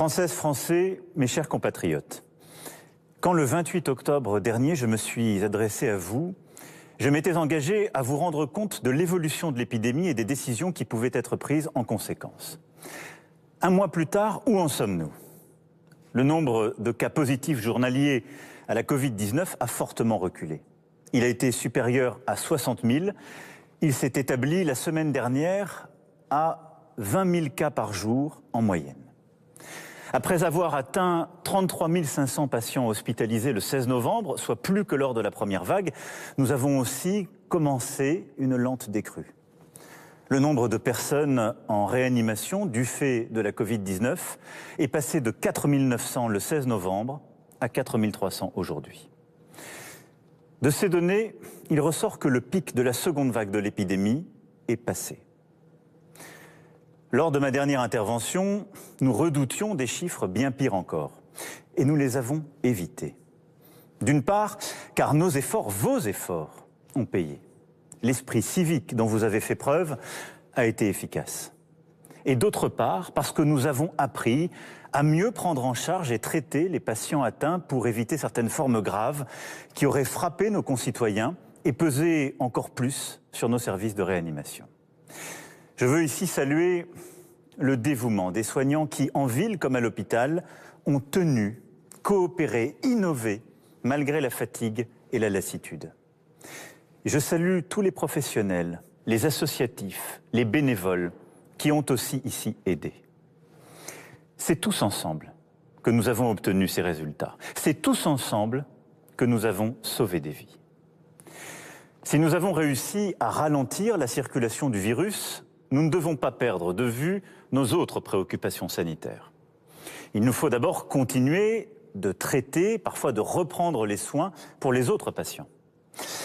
Françaises, Français, mes chers compatriotes, quand le 28 octobre dernier, je me suis adressé à vous, je m'étais engagé à vous rendre compte de l'évolution de l'épidémie et des décisions qui pouvaient être prises en conséquence. Un mois plus tard, où en sommes-nous? Le nombre de cas positifs journaliers à la Covid-19 a fortement reculé. Il a été supérieur à 60 000. Il s'est établi la semaine dernière à 20 000 cas par jour en moyenne. Après avoir atteint 33 500 patients hospitalisés le 16 novembre, soit plus que lors de la première vague, nous avons aussi commencé une lente décrue. Le nombre de personnes en réanimation du fait de la Covid-19 est passé de 4 900 le 16 novembre à 4 300 aujourd'hui. De ces données, il ressort que le pic de la seconde vague de l'épidémie est passé. Lors de ma dernière intervention, nous redoutions des chiffres bien pires encore. Et nous les avons évités. D'une part, car nos efforts, vos efforts, ont payé. L'esprit civique dont vous avez fait preuve a été efficace. Et d'autre part, parce que nous avons appris à mieux prendre en charge et traiter les patients atteints pour éviter certaines formes graves qui auraient frappé nos concitoyens et pesé encore plus sur nos services de réanimation. Je veux ici saluer le dévouement des soignants qui, en ville comme à l'hôpital, ont tenu, coopéré, innové, malgré la fatigue et la lassitude. Je salue tous les professionnels, les associatifs, les bénévoles, qui ont aussi ici aidé. C'est tous ensemble que nous avons obtenu ces résultats. C'est tous ensemble que nous avons sauvé des vies. Si nous avons réussi à ralentir la circulation du virus, nous ne devons pas perdre de vue nos autres préoccupations sanitaires. Il nous faut d'abord continuer de traiter, parfois de reprendre les soins pour les autres patients.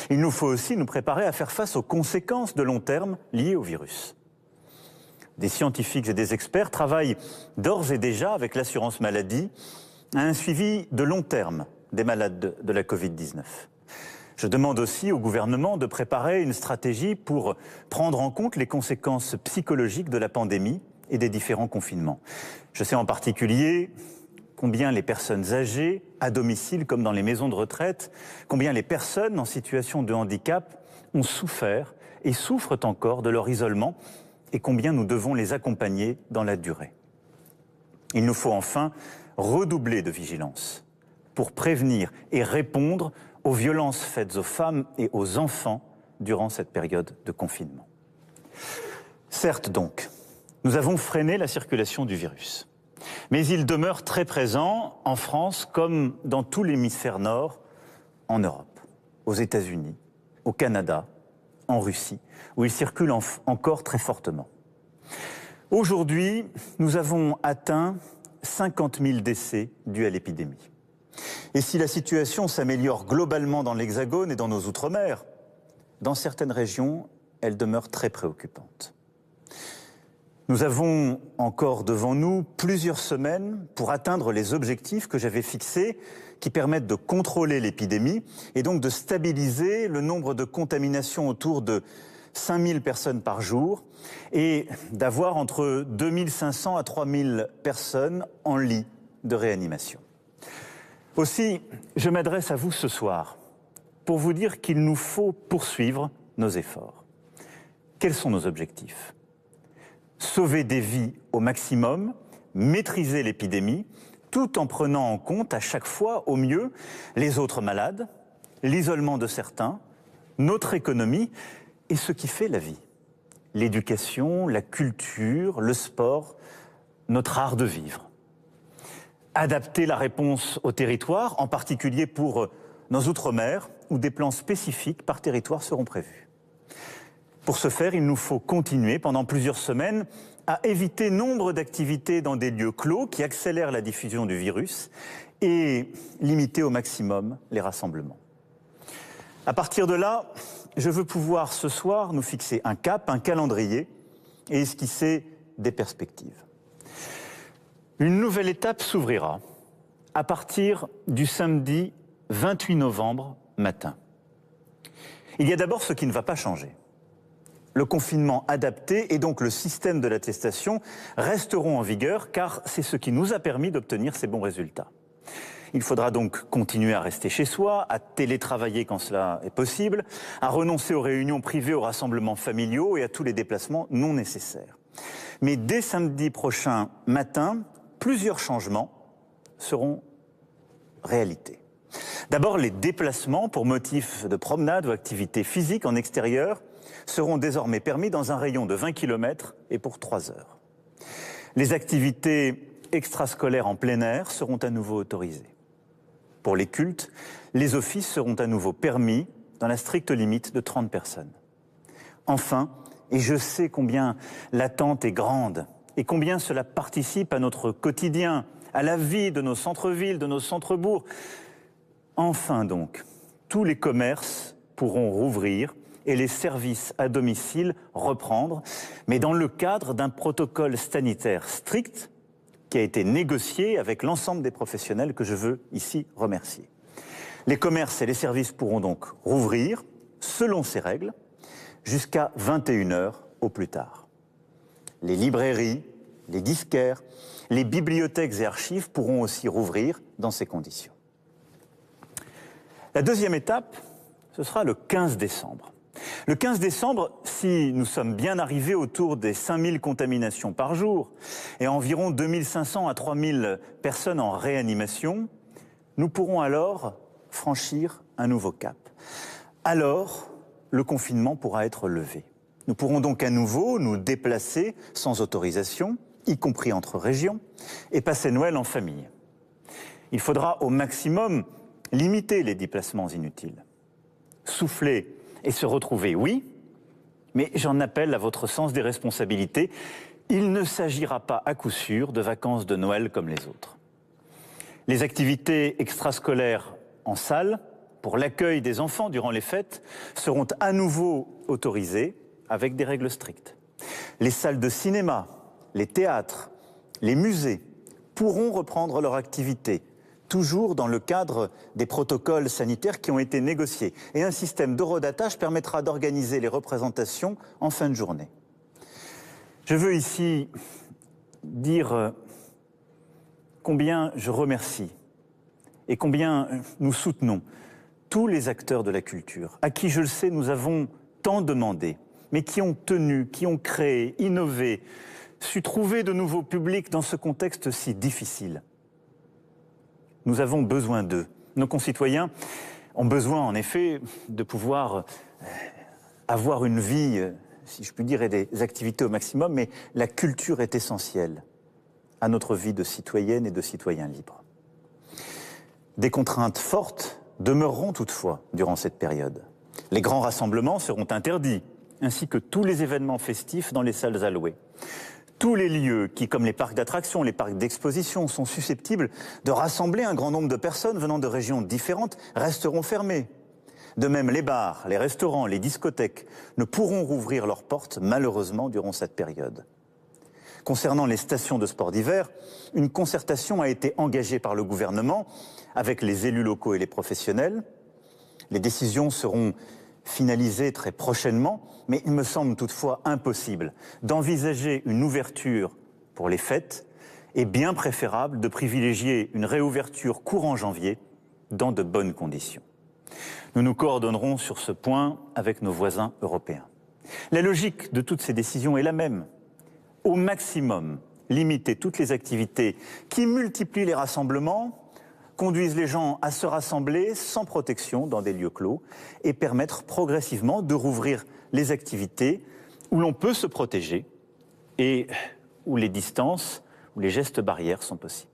Il nous faut aussi nous préparer à faire face aux conséquences de long terme liées au virus. Des scientifiques et des experts travaillent d'ores et déjà avec l'assurance maladie à un suivi de long terme des malades de la Covid-19. Je demande aussi au gouvernement de préparer une stratégie pour prendre en compte les conséquences psychologiques de la pandémie et des différents confinements. Je sais en particulier combien les personnes âgées, à domicile comme dans les maisons de retraite, combien les personnes en situation de handicap ont souffert et souffrent encore de leur isolement et combien nous devons les accompagner dans la durée. Il nous faut enfin redoubler de vigilance pour prévenir et répondre aux violences faites aux femmes et aux enfants durant cette période de confinement. Certes donc, nous avons freiné la circulation du virus. Mais il demeure très présent en France comme dans tout l'hémisphère nord, en Europe, aux États-Unis, au Canada, en Russie, où il circule encore très fortement. Aujourd'hui, nous avons atteint 50 000 décès dus à l'épidémie. Et si la situation s'améliore globalement dans l'Hexagone et dans nos Outre-mer, dans certaines régions, elle demeure très préoccupante. Nous avons encore devant nous plusieurs semaines pour atteindre les objectifs que j'avais fixés qui permettent de contrôler l'épidémie et donc de stabiliser le nombre de contaminations autour de 5 000 personnes par jour et d'avoir entre 2 500 à 3 000 personnes en lit de réanimation. Aussi, je m'adresse à vous ce soir pour vous dire qu'il nous faut poursuivre nos efforts. Quels sont nos objectifs ? Sauver des vies au maximum, maîtriser l'épidémie, tout en prenant en compte à chaque fois au mieux les autres malades, l'isolement de certains, notre économie et ce qui fait la vie. L'éducation, la culture, le sport, notre art de vivre. Adapter la réponse au territoire, en particulier pour nos Outre-mer, où des plans spécifiques par territoire seront prévus. Pour ce faire, il nous faut continuer pendant plusieurs semaines à éviter nombre d'activités dans des lieux clos qui accélèrent la diffusion du virus et limiter au maximum les rassemblements. À partir de là, je veux pouvoir ce soir nous fixer un cap, un calendrier et esquisser des perspectives. Une nouvelle étape s'ouvrira à partir du samedi 28 novembre matin. Il y a d'abord ce qui ne va pas changer. le confinement adapté et donc le système de l'attestation resteront en vigueur car c'est ce qui nous a permis d'obtenir ces bons résultats. Il faudra donc continuer à rester chez soi, à télétravailler quand cela est possible, à renoncer aux réunions privées, aux rassemblements familiaux et à tous les déplacements non nécessaires. Mais dès samedi prochain matin, plusieurs changements seront réalité. D'abord, les déplacements pour motif de promenade ou activité physique en extérieur seront désormais permis dans un rayon de 20 km et pour 3 heures. Les activités extrascolaires en plein air seront à nouveau autorisées. Pour les cultes, les offices seront à nouveau permis dans la stricte limite de 30 personnes. Enfin, et je sais combien l'attente est grande et combien cela participe à notre quotidien, à la vie de nos centres-villes, de nos centres-bourgs, enfin donc, tous les commerces pourront rouvrir et les services à domicile reprendre, mais dans le cadre d'un protocole sanitaire strict qui a été négocié avec l'ensemble des professionnels que je veux ici remercier. Les commerces et les services pourront donc rouvrir, selon ces règles, jusqu'à 21 h au plus tard. Les librairies, les disquaires, les bibliothèques et archives pourront aussi rouvrir dans ces conditions. La deuxième étape, ce sera le 15 décembre. Le 15 décembre, si nous sommes bien arrivés autour des 5000 contaminations par jour et environ 2500 à 3000 personnes en réanimation, nous pourrons alors franchir un nouveau cap. Alors, le confinement pourra être levé. Nous pourrons donc à nouveau nous déplacer sans autorisation, y compris entre régions, et passer Noël en famille. Il faudra au maximum limiter les déplacements inutiles. Souffler et se retrouver, oui, mais j'en appelle à votre sens des responsabilités. Il ne s'agira pas à coup sûr de vacances de Noël comme les autres. Les activités extrascolaires en salle, pour l'accueil des enfants durant les fêtes, seront à nouveau autorisées avec des règles strictes. Les salles de cinéma, les théâtres, les musées pourront reprendre leur activité, toujours dans le cadre des protocoles sanitaires qui ont été négociés. Et un système d'horodatage permettra d'organiser les représentations en fin de journée. Je veux ici dire combien je remercie et combien nous soutenons tous les acteurs de la culture, à qui, je le sais, nous avons tant demandé, mais qui ont tenu, qui ont créé, innové, su trouver de nouveaux publics dans ce contexte si difficile. Nous avons besoin d'eux. Nos concitoyens ont besoin, en effet, de pouvoir avoir une vie, si je puis dire, et des activités au maximum, mais la culture est essentielle à notre vie de citoyenne et de citoyens libres. Des contraintes fortes demeureront toutefois durant cette période. Les grands rassemblements seront interdits, ainsi que tous les événements festifs dans les salles allouées. Tous les lieux qui, comme les parcs d'attractions, les parcs d'exposition, sont susceptibles de rassembler un grand nombre de personnes venant de régions différentes, resteront fermés. De même, les bars, les restaurants, les discothèques ne pourront rouvrir leurs portes, malheureusement, durant cette période. Concernant les stations de sport d'hiver, une concertation a été engagée par le gouvernement avec les élus locaux et les professionnels. Les décisions seront finalisées très prochainement, mais il me semble toutefois impossible d'envisager une ouverture pour les fêtes et bien préférable de privilégier une réouverture courant janvier dans de bonnes conditions. Nous nous coordonnerons sur ce point avec nos voisins européens. La logique de toutes ces décisions est la même. Au maximum, limiter toutes les activités qui multiplient les rassemblements, conduisent les gens à se rassembler sans protection dans des lieux clos et permettre progressivement de rouvrir les activités où l'on peut se protéger et où les distances, où les gestes barrières sont possibles.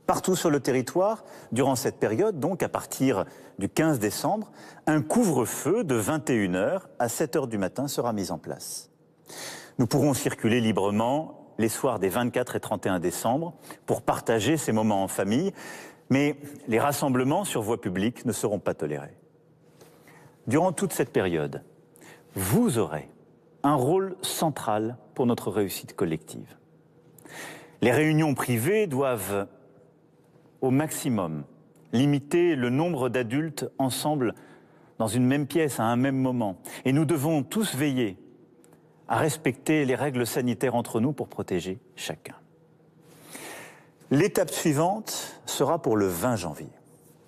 Partout sur le territoire, durant cette période, donc à partir du 15 décembre, un couvre-feu de 21 h à 7 h du matin sera mis en place. Nous pourrons circuler librement les soirs des 24 et 31 décembre pour partager ces moments en famille, mais les rassemblements sur voie publique ne seront pas tolérés. Durant toute cette période, vous aurez un rôle central pour notre réussite collective. Les réunions privées doivent au maximum limiter le nombre d'adultes ensemble dans une même pièce à un même moment. Et nous devons tous veiller à respecter les règles sanitaires entre nous pour protéger chacun. L'étape suivante sera pour le 20 janvier.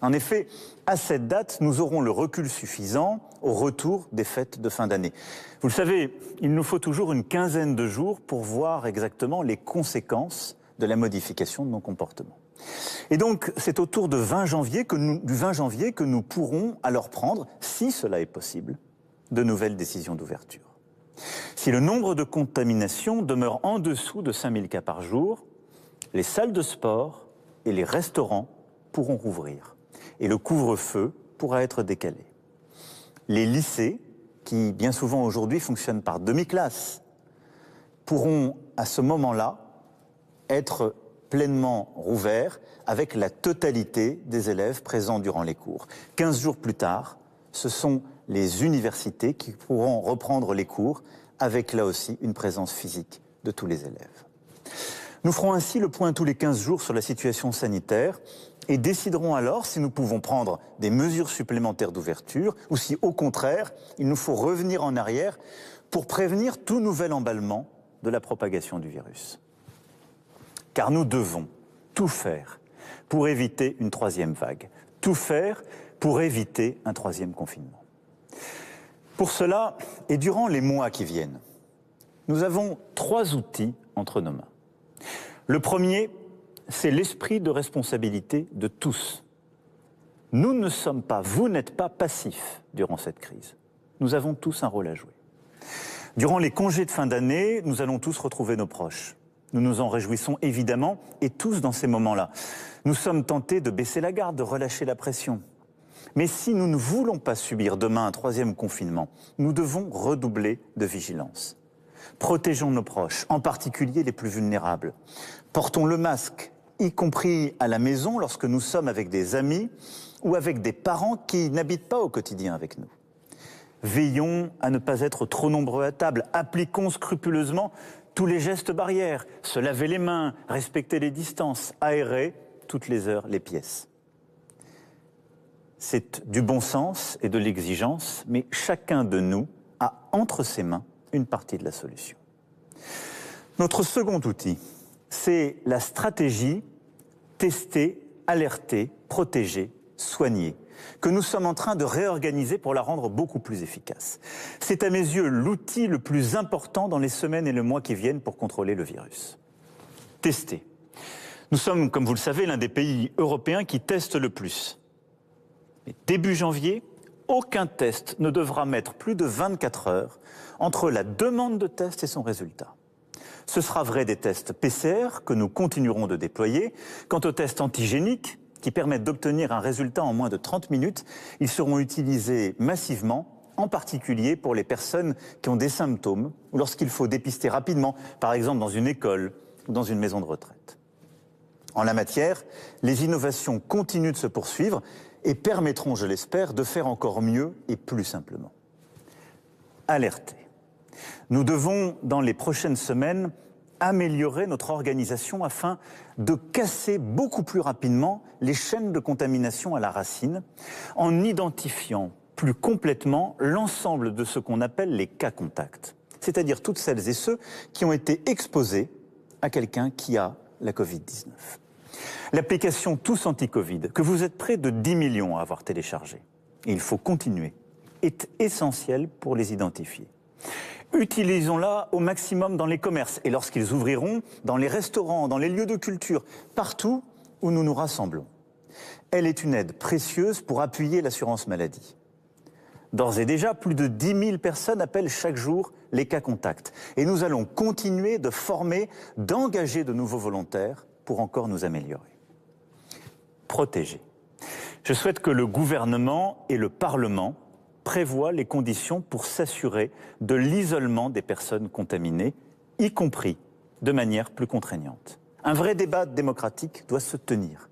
En effet, à cette date, nous aurons le recul suffisant au retour des fêtes de fin d'année. Vous le savez, il nous faut toujours une quinzaine de jours pour voir exactement les conséquences de la modification de nos comportements. Et donc, c'est autour du 20 janvier que nous pourrons alors prendre, si cela est possible, de nouvelles décisions d'ouverture. Si le nombre de contaminations demeure en dessous de 5000 cas par jour, les salles de sport et les restaurants pourront rouvrir. Et le couvre-feu pourra être décalé. Les lycées, qui bien souvent aujourd'hui fonctionnent par demi-classe, pourront à ce moment-là être pleinement rouverts avec la totalité des élèves présents durant les cours. 15 jours plus tard, ce sont les universités qui pourront reprendre les cours avec là aussi une présence physique de tous les élèves. Nous ferons ainsi le point tous les 15 jours sur la situation sanitaire et déciderons alors si nous pouvons prendre des mesures supplémentaires d'ouverture ou si, au contraire, il nous faut revenir en arrière pour prévenir tout nouvel emballement de la propagation du virus. Car nous devons tout faire pour éviter une troisième vague, tout faire pour éviter un troisième confinement. Pour cela, et durant les mois qui viennent, nous avons 3 outils entre nos mains. Le premier, c'est l'esprit de responsabilité de tous. Nous ne sommes pas, vous n'êtes pas passifs durant cette crise. Nous avons tous un rôle à jouer. Durant les congés de fin d'année, nous allons tous retrouver nos proches. Nous nous en réjouissons évidemment, et tous dans ces moments-là. Nous sommes tentés de baisser la garde, de relâcher la pression. Mais si nous ne voulons pas subir demain un troisième confinement, nous devons redoubler de vigilance. Protégeons nos proches, en particulier les plus vulnérables. Portons le masque, y compris à la maison lorsque nous sommes avec des amis ou avec des parents qui n'habitent pas au quotidien avec nous. Veillons à ne pas être trop nombreux à table. Appliquons scrupuleusement tous les gestes barrières. Se laver les mains, respecter les distances, aérer toutes les heures les pièces. C'est du bon sens et de l'exigence, mais chacun de nous a entre ses mains une partie de la solution. Notre second outil, c'est la stratégie tester, alerter, protéger, soigner, que nous sommes en train de réorganiser pour la rendre beaucoup plus efficace. C'est à mes yeux l'outil le plus important dans les semaines et les mois qui viennent pour contrôler le virus. Tester. Nous sommes, comme vous le savez, l'un des pays européens qui testent le plus. Mais début janvier, aucun test ne devra mettre plus de 24 heures entre la demande de test et son résultat. Ce sera vrai des tests PCR que nous continuerons de déployer. Quant aux tests antigéniques, qui permettent d'obtenir un résultat en moins de 30 minutes, ils seront utilisés massivement, en particulier pour les personnes qui ont des symptômes ou lorsqu'il faut dépister rapidement, par exemple dans une école ou dans une maison de retraite. En la matière, les innovations continuent de se poursuivre et permettront, je l'espère, de faire encore mieux et plus simplement. Alerter. Nous devons, dans les prochaines semaines, améliorer notre organisation afin de casser beaucoup plus rapidement les chaînes de contamination à la racine, en identifiant plus complètement l'ensemble de ce qu'on appelle les cas contacts, c'est-à-dire toutes celles et ceux qui ont été exposés à quelqu'un qui a la Covid-19. L'application Tous Anti-Covid, que vous êtes près de 10 millions à avoir téléchargée, et il faut continuer, est essentielle pour les identifier. Utilisons-la au maximum dans les commerces et lorsqu'ils ouvriront, dans les restaurants, dans les lieux de culture, partout où nous nous rassemblons. Elle est une aide précieuse pour appuyer l'assurance maladie. D'ores et déjà, plus de 10 000 personnes appellent chaque jour les cas contacts. Et nous allons continuer de former, d'engager de nouveaux volontaires pour encore nous améliorer. Protéger. Je souhaite que le gouvernement et le Parlement prévoient les conditions pour s'assurer de l'isolement des personnes contaminées, y compris de manière plus contraignante. Un vrai débat démocratique doit se tenir.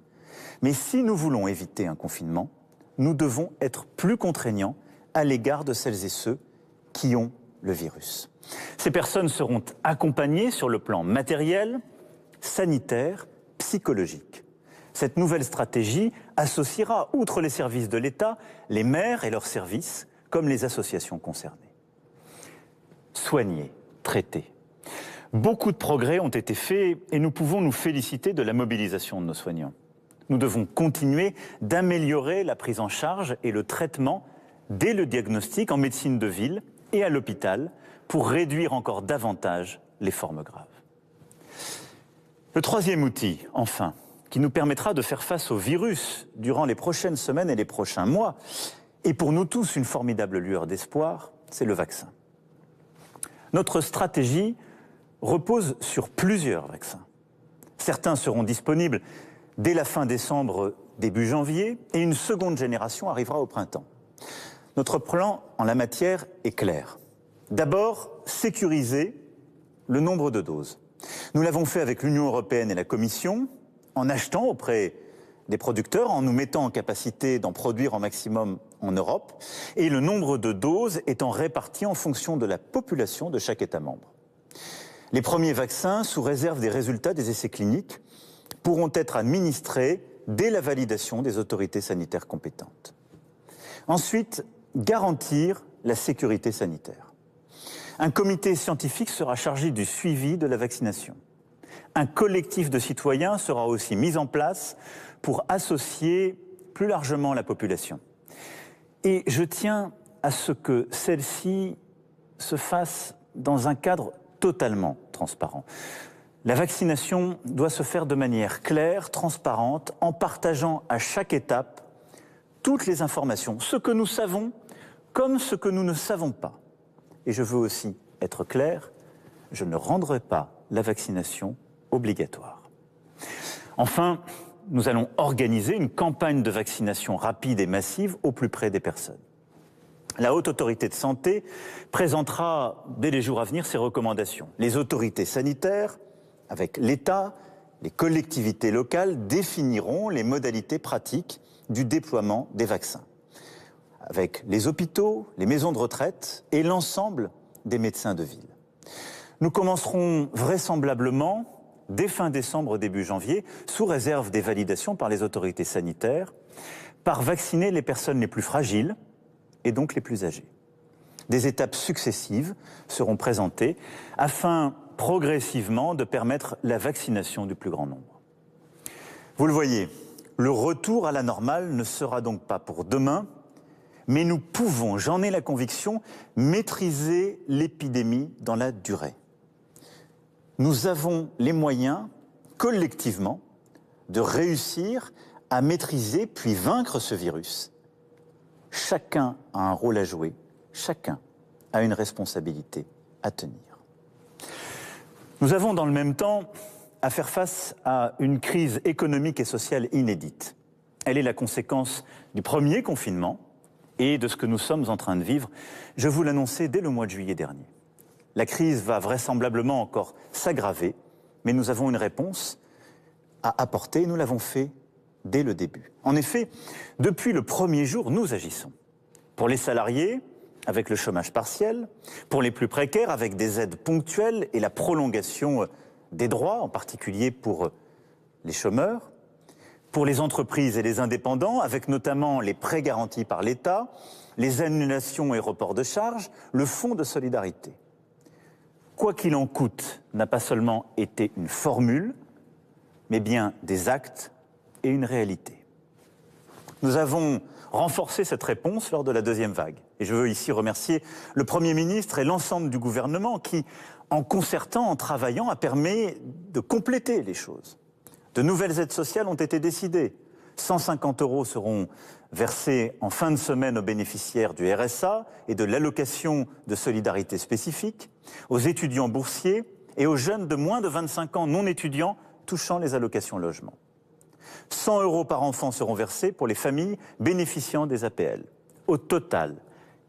Mais si nous voulons éviter un confinement, nous devons être plus contraignants à l'égard de celles et ceux qui ont le virus. Ces personnes seront accompagnées sur le plan matériel, sanitaire, psychologique. Cette nouvelle stratégie associera, outre les services de l'État, les maires et leurs services, comme les associations concernées. Soigner, traiter. Beaucoup de progrès ont été faits et nous pouvons nous féliciter de la mobilisation de nos soignants. Nous devons continuer d'améliorer la prise en charge et le traitement dès le diagnostic en médecine de ville et à l'hôpital pour réduire encore davantage les formes graves. Le troisième outil, enfin, qui nous permettra de faire face au virus durant les prochaines semaines et les prochains mois, et pour nous tous une formidable lueur d'espoir, c'est le vaccin. Notre stratégie repose sur plusieurs vaccins. Certains seront disponibles dès la fin décembre, début janvier, et une seconde génération arrivera au printemps. Notre plan en la matière est clair. D'abord, sécuriser le nombre de doses. Nous l'avons fait avec l'Union européenne et la Commission, en achetant auprès des producteurs, en nous mettant en capacité d'en produire en maximum en Europe, et le nombre de doses étant réparti en fonction de la population de chaque État membre. Les premiers vaccins, sous réserve des résultats des essais cliniques, pourront être administrés dès la validation des autorités sanitaires compétentes. Ensuite, garantir la sécurité sanitaire. Un comité scientifique sera chargé du suivi de la vaccination. Un collectif de citoyens sera aussi mis en place pour associer plus largement la population. Et je tiens à ce que celle-ci se fasse dans un cadre totalement transparent. La vaccination doit se faire de manière claire, transparente, en partageant à chaque étape toutes les informations, ce que nous savons comme ce que nous ne savons pas. Et je veux aussi être clair, je ne rendrai pas la vaccination obligatoire. Enfin, nous allons organiser une campagne de vaccination rapide et massive au plus près des personnes. La Haute Autorité de Santé présentera dès les jours à venir ses recommandations. Les autorités sanitaires, avec l'État, les collectivités locales, définiront les modalités pratiques du déploiement des vaccins, avec les hôpitaux, les maisons de retraite et l'ensemble des médecins de ville. Nous commencerons vraisemblablement dès fin décembre, début janvier, sous réserve des validations par les autorités sanitaires, par vacciner les personnes les plus fragiles et donc les plus âgées. Des étapes successives seront présentées afin progressivement de permettre la vaccination du plus grand nombre. Vous le voyez, le retour à la normale ne sera donc pas pour demain, mais nous pouvons, j'en ai la conviction, maîtriser l'épidémie dans la durée. Nous avons les moyens, collectivement, de réussir à maîtriser puis vaincre ce virus. Chacun a un rôle à jouer, chacun a une responsabilité à tenir. Nous avons dans le même temps à faire face à une crise économique et sociale inédite. Elle est la conséquence du premier confinement et de ce que nous sommes en train de vivre. Je vous l'annonçais dès le mois de juillet dernier. La crise va vraisemblablement encore s'aggraver, mais nous avons une réponse à apporter et nous l'avons fait dès le début. En effet, depuis le premier jour, nous agissons. Pour les salariés, avec le chômage partiel, pour les plus précaires, avec des aides ponctuelles et la prolongation des droits, en particulier pour les chômeurs, pour les entreprises et les indépendants, avec notamment les prêts garantis par l'État, les annulations et reports de charges, le fonds de solidarité. Quoi qu'il en coûte n'a pas seulement été une formule, mais bien des actes et une réalité. Nous avons renforcé cette réponse lors de la deuxième vague. Et je veux ici remercier le Premier ministre et l'ensemble du gouvernement qui, en concertant, en travaillant, a permis de compléter les choses. De nouvelles aides sociales ont été décidées. 150 € seront versés en fin de semaine aux bénéficiaires du RSA et de l'allocation de solidarité spécifique, aux étudiants boursiers et aux jeunes de moins de 25 ans non étudiants touchant les allocations logement. 100 € par enfant seront versés pour les familles bénéficiant des APL. Au total,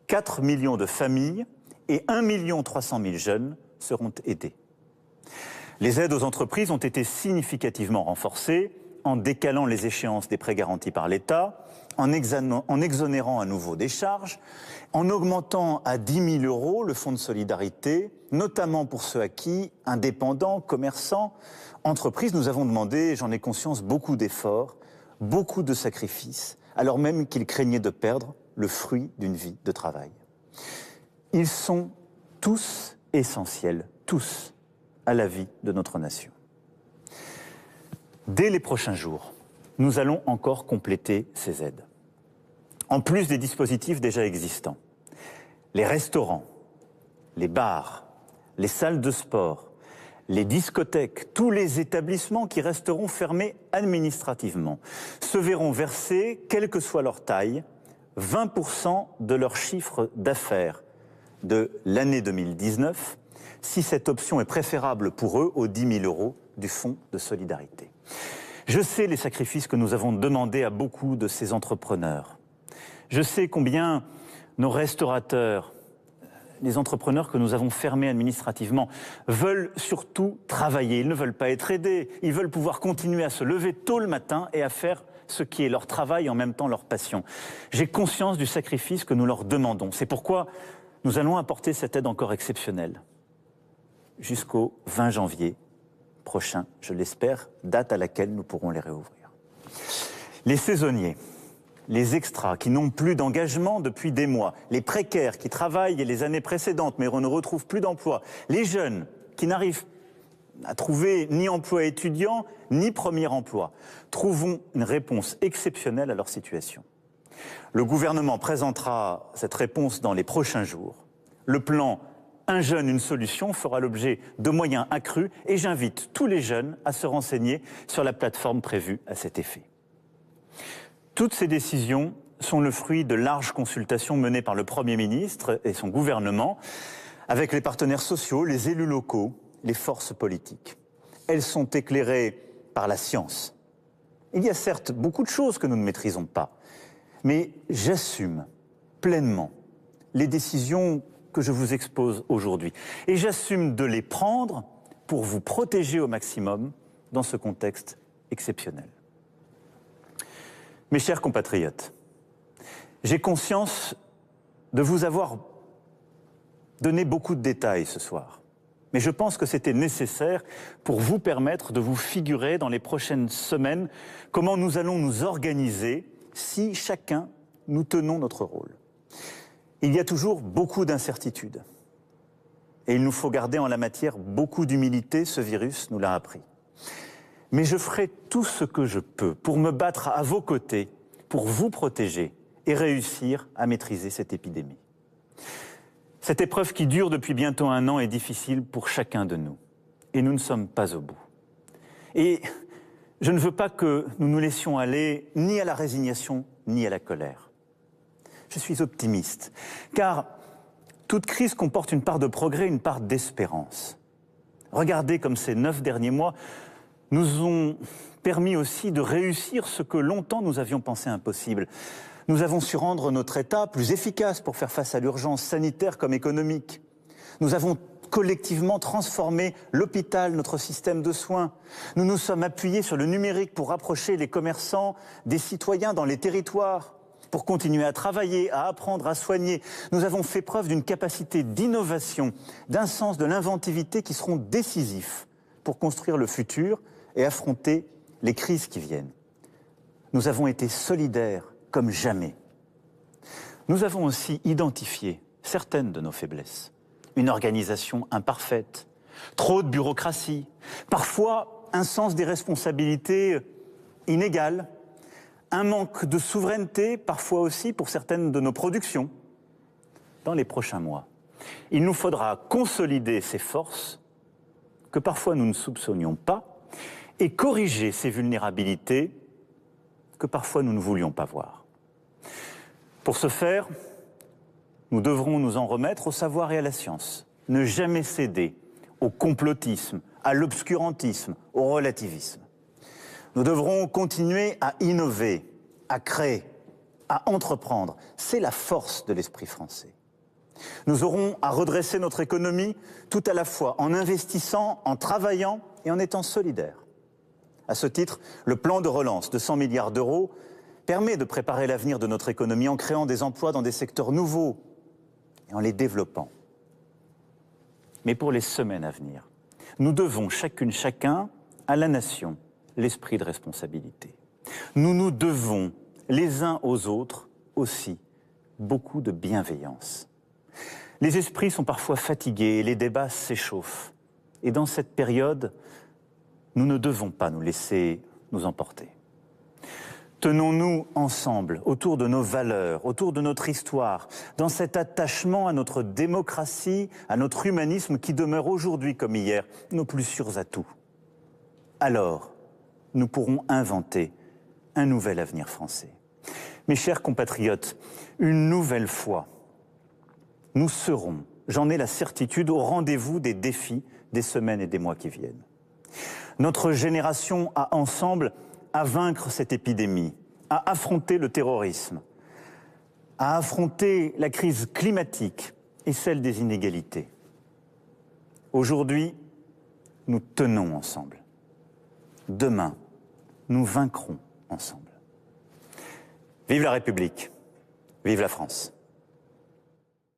4 millions de familles et 1 300 000 jeunes seront aidés. Les aides aux entreprises ont été significativement renforcées en décalant les échéances des prêts garantis par l'État, en exonérant à nouveau des charges, en augmentant à 10 000 € le fonds de solidarité, notamment pour ceux à qui, indépendants, commerçants, entreprises, nous avons demandé, j'en ai conscience, beaucoup d'efforts, beaucoup de sacrifices, alors même qu'ils craignaient de perdre le fruit d'une vie de travail. Ils sont tous essentiels, tous, à la vie de notre nation. Dès les prochains jours, nous allons encore compléter ces aides. En plus des dispositifs déjà existants, les restaurants, les bars, les salles de sport, les discothèques, tous les établissements qui resteront fermés administrativement se verront verser, quelle que soit leur taille, 20% de leur chiffre d'affaires de l'année 2019, si cette option est préférable pour eux aux 10 000 € du fonds de solidarité. Je sais les sacrifices que nous avons demandés à beaucoup de ces entrepreneurs. Je sais combien nos restaurateurs, les entrepreneurs que nous avons fermés administrativement, veulent surtout travailler. Ils ne veulent pas être aidés. Ils veulent pouvoir continuer à se lever tôt le matin et à faire ce qui est leur travail et en même temps leur passion. J'ai conscience du sacrifice que nous leur demandons. C'est pourquoi nous allons apporter cette aide encore exceptionnelle jusqu'au 20 janvier prochain, je l'espère, date à laquelle nous pourrons les réouvrir. Les saisonniers, les extras qui n'ont plus d'engagement depuis des mois, les précaires qui travaillent les années précédentes mais ne retrouvent plus d'emploi, les jeunes qui n'arrivent à trouver ni emploi étudiant ni premier emploi, trouvons une réponse exceptionnelle à leur situation. Le gouvernement présentera cette réponse dans les prochains jours. Le plan Un jeune, une solution fera l'objet de moyens accrus et j'invite tous les jeunes à se renseigner sur la plateforme prévue à cet effet. Toutes ces décisions sont le fruit de larges consultations menées par le Premier ministre et son gouvernement avec les partenaires sociaux, les élus locaux, les forces politiques. Elles sont éclairées par la science. Il y a certes beaucoup de choses que nous ne maîtrisons pas, mais j'assume pleinement les décisions que je vous expose aujourd'hui. Et j'assume de les prendre pour vous protéger au maximum dans ce contexte exceptionnel. Mes chers compatriotes, j'ai conscience de vous avoir donné beaucoup de détails ce soir. Mais je pense que c'était nécessaire pour vous permettre de vous figurer dans les prochaines semaines comment nous allons nous organiser si chacun nous tenons notre rôle. Il y a toujours beaucoup d'incertitudes. Et il nous faut garder en la matière beaucoup d'humilité, ce virus nous l'a appris. Mais je ferai tout ce que je peux pour me battre à vos côtés, pour vous protéger et réussir à maîtriser cette épidémie. Cette épreuve qui dure depuis bientôt 1 an est difficile pour chacun de nous. Et nous ne sommes pas au bout. Et je ne veux pas que nous nous laissions aller ni à la résignation, ni à la colère. Je suis optimiste, car toute crise comporte une part de progrès, une part d'espérance. Regardez comme ces 9 derniers mois nous ont permis aussi de réussir ce que longtemps nous avions pensé impossible. Nous avons su rendre notre État plus efficace pour faire face à l'urgence sanitaire comme économique. Nous avons collectivement transformé l'hôpital, notre système de soins. Nous nous sommes appuyés sur le numérique pour rapprocher les commerçants des citoyens dans les territoires, pour continuer à travailler, à apprendre, à soigner. Nous avons fait preuve d'une capacité d'innovation, d'un sens de l'inventivité qui seront décisifs pour construire le futur et affronter les crises qui viennent. Nous avons été solidaires comme jamais. Nous avons aussi identifié certaines de nos faiblesses. Une organisation imparfaite, trop de bureaucratie, parfois un sens des responsabilités inégal, un manque de souveraineté, parfois aussi pour certaines de nos productions. Dans les prochains mois, il nous faudra consolider ces forces que parfois nous ne soupçonnions pas et corriger ces vulnérabilités que parfois nous ne voulions pas voir. Pour ce faire, nous devrons nous en remettre au savoir et à la science. Ne jamais céder au complotisme, à l'obscurantisme, au relativisme. Nous devrons continuer à innover, à créer, à entreprendre. C'est la force de l'esprit français. Nous aurons à redresser notre économie tout à la fois en investissant, en travaillant et en étant solidaires. À ce titre, le plan de relance de 100 milliards d'euros permet de préparer l'avenir de notre économie en créant des emplois dans des secteurs nouveaux et en les développant. Mais pour les semaines à venir, nous devons chacune, chacun, à la nation, l'esprit de responsabilité. Nous nous devons, les uns aux autres, aussi, beaucoup de bienveillance. Les esprits sont parfois fatigués, les débats s'échauffent. Et dans cette période, nous ne devons pas nous laisser nous emporter. Tenons-nous ensemble autour de nos valeurs, autour de notre histoire, dans cet attachement à notre démocratie, à notre humanisme qui demeure aujourd'hui comme hier nos plus sûrs atouts. Alors, nous pourrons inventer un nouvel avenir français. Mes chers compatriotes, une nouvelle fois, nous serons, j'en ai la certitude, au rendez-vous des défis des semaines et des mois qui viennent. Notre génération a ensemble à vaincre cette épidémie, à affronter le terrorisme, à affronter la crise climatique et celle des inégalités. Aujourd'hui, nous tenons ensemble. Demain, nous vaincrons ensemble. Vive la République, vive la France.